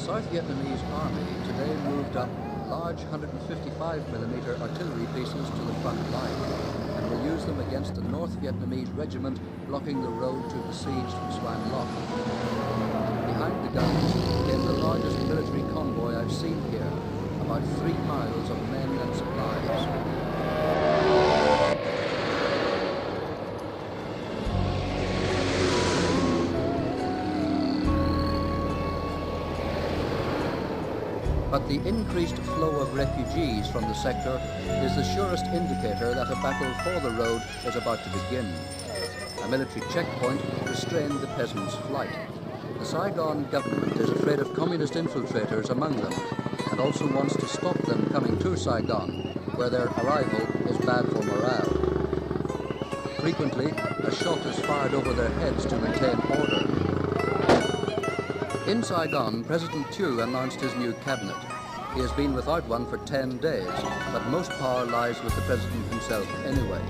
South Vietnamese army today moved up large 155mm artillery pieces to the front line and will use them against a North Vietnamese regiment blocking the road to besieged Xuân Lộc. Behind the guns came the largest military convoy I've seen here, about 3 miles of men and supplies. But the increased flow of refugees from the sector is the surest indicator that a battle for the road is about to begin. A military checkpoint restrained the peasants' flight. The Saigon government is afraid of communist infiltrators among them and also wants to stop them coming to Saigon, where their arrival is bad for morale. Frequently, a shot is fired over their heads to maintain order. In Saigon, President Thieu announced his new cabinet. He has been without one for 10 days, but most power lies with the president himself anyway.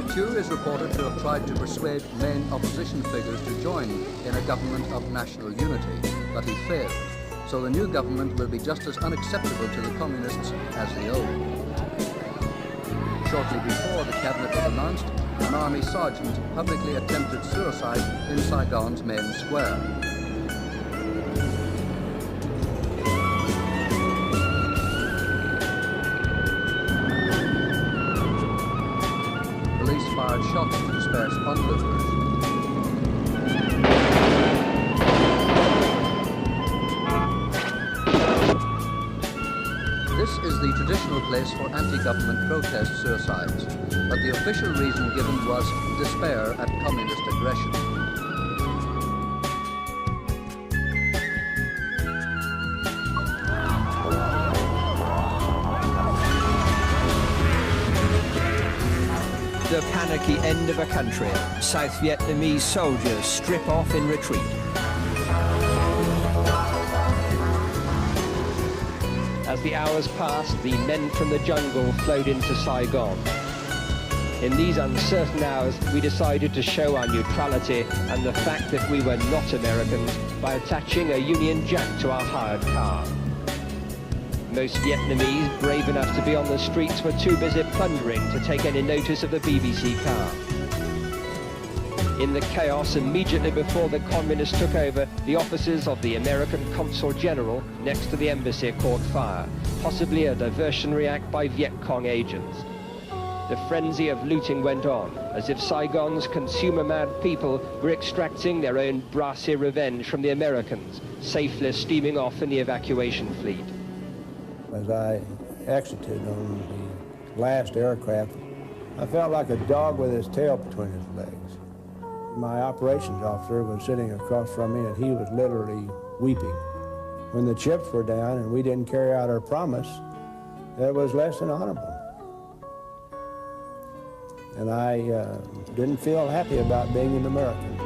Thieu is reported to have tried to persuade main opposition figures to join in a government of national unity, but he failed. So the new government will be just as unacceptable to the communists as the old. Shortly before the cabinet was announced, an army sergeant publicly attempted suicide in Saigon's main square. Fired shots to disperse onlookers. This is the traditional place for anti-government protest suicides, but the official reason given was despair at communist aggression. The panicky end of a country. South Vietnamese soldiers strip off in retreat. As the hours passed, the men from the jungle flowed into Saigon. In these uncertain hours, we decided to show our neutrality and the fact that we were not Americans by attaching a Union Jack to our hired car. Most Vietnamese, brave enough to be on the streets, were too busy plundering to take any notice of the BBC car. In the chaos immediately before the communists took over, the offices of the American Consul General next to the embassy caught fire, possibly a diversionary act by Viet Cong agents. The frenzy of looting went on, as if Saigon's consumer-mad people were extracting their own brassy revenge from the Americans, safely steaming off in the evacuation fleet. As I exited on the last aircraft, I felt like a dog with his tail between his legs. My operations officer was sitting across from me and he was literally weeping. When the chips were down and we didn't carry out our promise, it was less than honorable. And I didn't feel happy about being an American.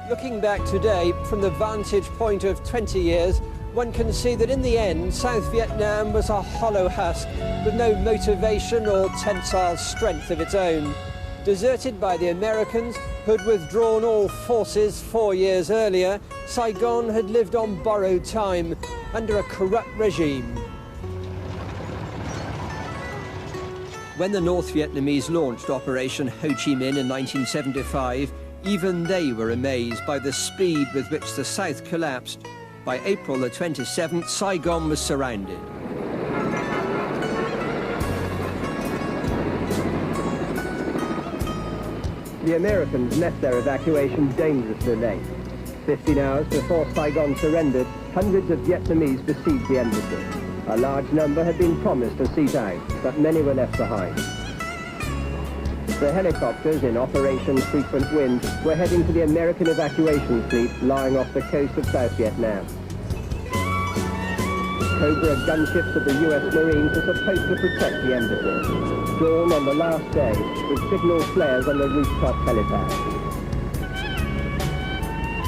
Looking back today, from the vantage point of 20 years, one can see that in the end, South Vietnam was a hollow husk with no motivation or tensile strength of its own. Deserted by the Americans, who had withdrawn all forces 4 years earlier, Saigon had lived on borrowed time under a corrupt regime. When the North Vietnamese launched Operation Ho Chi Minh in 1975, even they were amazed by the speed with which the South collapsed. By April the 27th, Saigon was surrounded. The Americans left their evacuation dangerously late. 15 hours before Saigon surrendered, hundreds of Vietnamese besieged the embassy. A large number had been promised a seat out, but many were left behind. The helicopters in Operation Frequent Wind were heading to the American evacuation fleet lying off the coast of South Vietnam. Cobra gunships of the US Marines were supposed to protect the embassy. Dawn on the last day with signal flares on the rooftop helipad.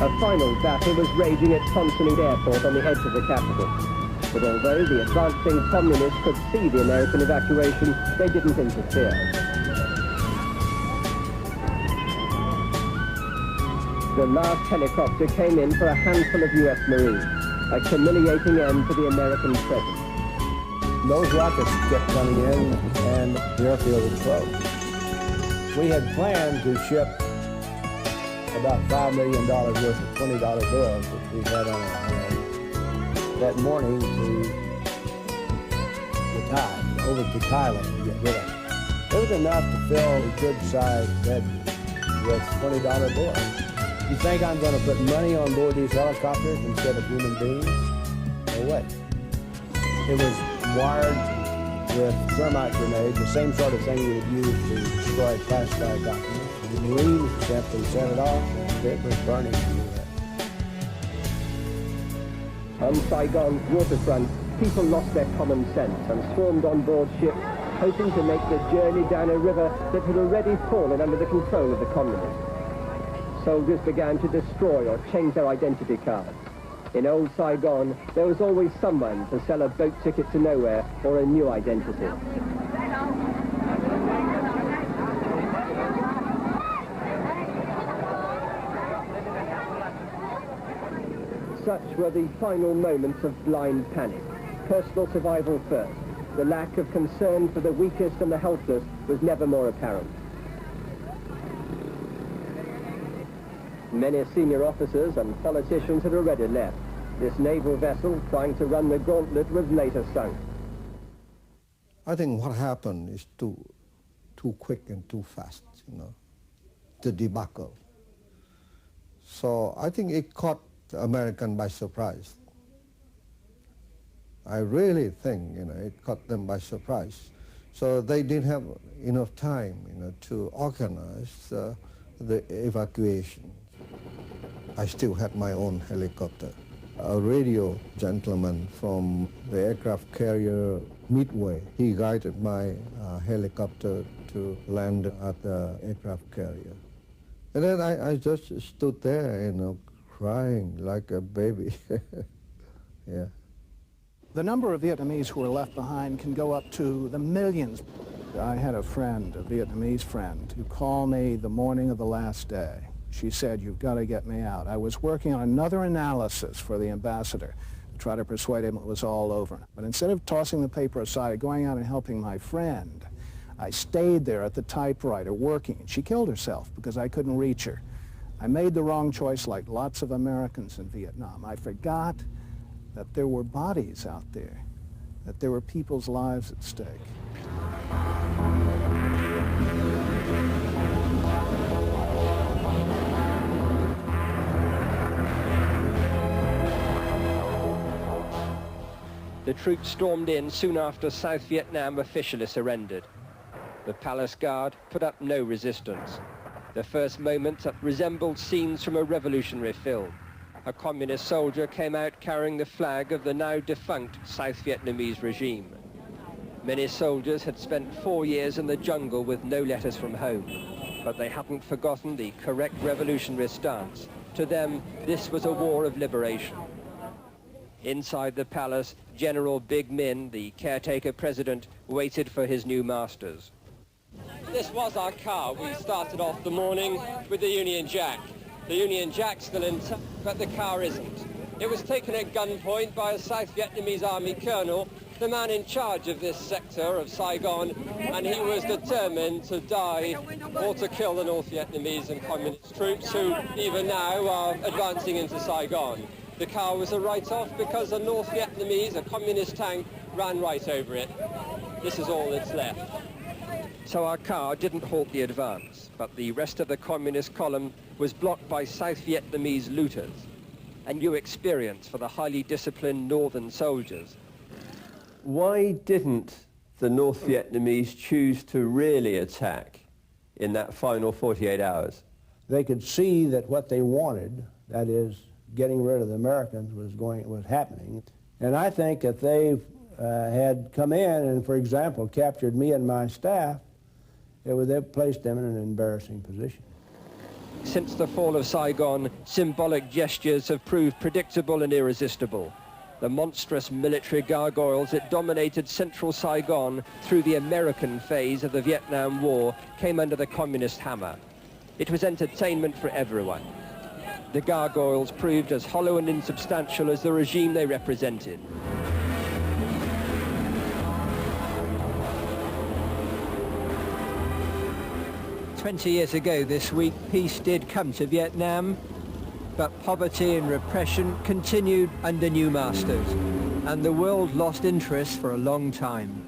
A final battle was raging at Ton Son Airport on the edge of the capital. But although the advancing communists could see the American evacuation, they didn't interfere. the last helicopter came in for a handful of US Marines, a humiliating end to the American presence. Those rockets kept coming in, and the airfield was closed. We had planned to ship about $5 million worth of $20 bills, which we had on that morning over to Thailand to get rid of it. It was enough to fill a good-sized bed with $20 bills. You think I'm going to put money on board these helicopters instead of human beings? No way. It was wired with thermite grenades, the same sort of thing you would use to destroy classified documents. The Marines simply set it off, and it was burning everywhere. On Saigon's waterfront, people lost their common sense and swarmed on board ships, hoping to make the journey down a river that had already fallen under the control of the communists. Soldiers began to destroy or change their identity cards. In old Saigon, there was always someone to sell a boat ticket to nowhere or a new identity. Such were the final moments of blind panic. Personal survival first. The lack of concern for the weakest and the helpless was never more apparent. Many senior officers and politicians had already left. This naval vessel, trying to run the gauntlet, was later sunk. I think what happened is too quick and too fast, the debacle. So I think it caught the American by surprise. I really think, it caught them by surprise. So they didn't have enough time, to organize the evacuation. I still had my own helicopter. A radio gentleman from the aircraft carrier Midway, he guided my helicopter to land at the aircraft carrier. And then I just stood there, crying like a baby. Yeah. The number of Vietnamese who were left behind can go up to the millions. I had a friend, a Vietnamese friend, who called me the morning of the last day. She said, "You've got to get me out." I was working on another analysis for the ambassador to try to persuade him it was all over. But instead of tossing the paper aside, going out and helping my friend, I stayed there at the typewriter working. She killed herself because I couldn't reach her. I made the wrong choice like lots of Americans in Vietnam. I forgot that there were bodies out there, that there were people's lives at stake. The troops stormed in soon after South Vietnam officially surrendered. The Palace Guard put up no resistance. The first moments resembled scenes from a revolutionary film. A communist soldier came out carrying the flag of the now defunct South Vietnamese regime. Many soldiers had spent 4 years in the jungle with no letters from home, but they hadn't forgotten the correct revolutionary stance. To them, this was a war of liberation. Inside the palace, General Big Min, the caretaker president, waited for his new masters. This was our car. We started off the morning with the Union Jack. The Union Jack's still intact, but the car isn't. It was taken at gunpoint by a South Vietnamese army colonel, the man in charge of this sector of Saigon, and he was determined to die or to kill the North Vietnamese and communist troops who even now are advancing into Saigon. The car was a write-off because a North Vietnamese, a communist tank, ran right over it. This is all that's left. So our car didn't halt the advance, but the rest of the communist column was blocked by South Vietnamese looters, a new experience for the highly disciplined northern soldiers. Why didn't the North Vietnamese choose to really attack in that final 48 hours? They could see that what they wanted, that is, getting rid of the Americans, was happening. And I think if they had come in and, for example, captured me and my staff, it would have placed them in an embarrassing position. Since the fall of Saigon, symbolic gestures have proved predictable and irresistible. The monstrous military gargoyles that dominated central Saigon through the American phase of the Vietnam War came under the communist hammer. It was entertainment for everyone. The gargoyles proved as hollow and insubstantial as the regime they represented. "20 years ago this week, peace did come to Vietnam, but poverty and repression continued under new masters, and the world lost interest for a long time.